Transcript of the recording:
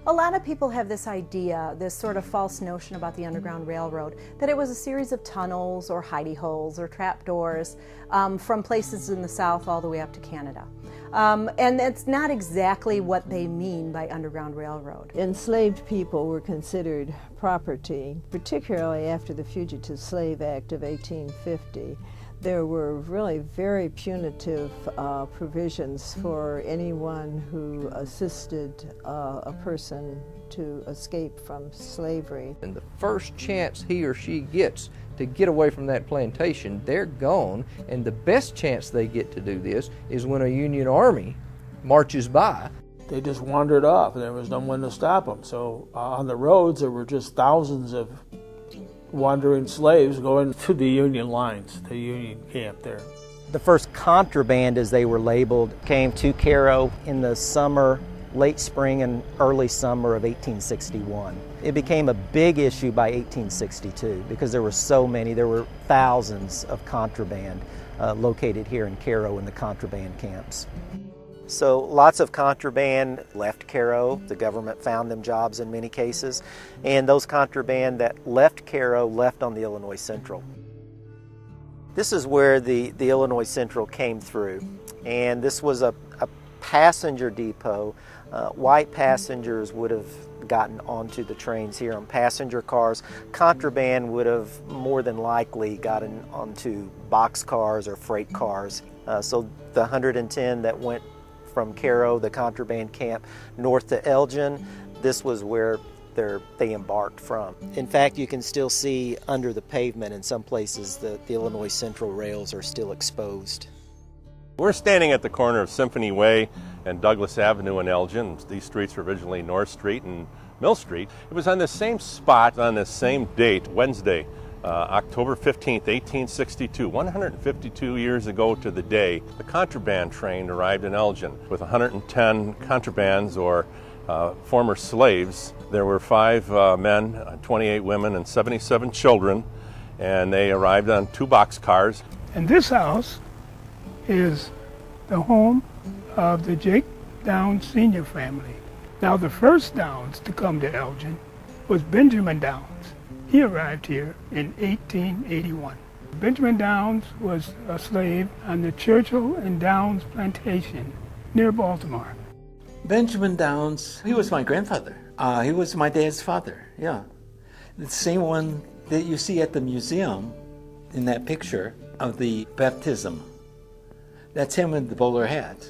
A lot of people have this idea, this sort of false notion about the Underground Railroad, that it was a series of tunnels or hidey holes or trapdoors from places in the South all the way up to Canada. And that's not exactly what they mean by Underground Railroad. Enslaved people were considered property, particularly after the Fugitive Slave Act of 1850. There were really very punitive provisions for anyone who assisted a person to escape from slavery. And the first chance he or she gets to get away from that plantation, they're gone, and the best chance they get to do this is when a Union army marches by. They just wandered off, and there was no one to stop them. So on the roads, there were just thousands of wandering slaves going to the Union lines, the Union camp there. The first contraband, as they were labeled, came to Cairo in the summer, late spring and early summer of 1861. It became a big issue by 1862 because there were so many. There were thousands of contraband located here in Cairo in the contraband camps. So lots of contraband left Cairo. The government found them jobs in many cases. And those contraband that left Cairo left on the Illinois Central. This is where the Illinois Central came through. And this was a passenger depot. White passengers would have gotten onto the trains here on passenger cars. Contraband would have more than likely gotten onto boxcars or freight cars. So the 110 that went from Cairo, the contraband camp, north to Elgin, this was where they embarked from. In fact, you can still see under the pavement in some places the Illinois Central rails are still exposed. We're standing at the corner of Symphony Way and Douglas Avenue in Elgin. These streets were originally North Street and Mill Street. It was on the same spot on the same date, Wednesday, October 15th, 1862, 152 years ago to the day, the contraband train arrived in Elgin with 110 contrabands or former slaves. There were 5 men, 28 women, and 77 children, and they arrived on 2 boxcars. And this house is the home of the Jake Downs Sr. family. Now, the first Downs to come to Elgin was Benjamin Downs. He arrived here in 1881. Benjamin Downs was a slave on the Churchill and Downs plantation near Baltimore. Benjamin Downs, he was my grandfather. He was my dad's father, yeah. The same one that you see at the museum in that picture of the baptism. That's him in the bowler hat.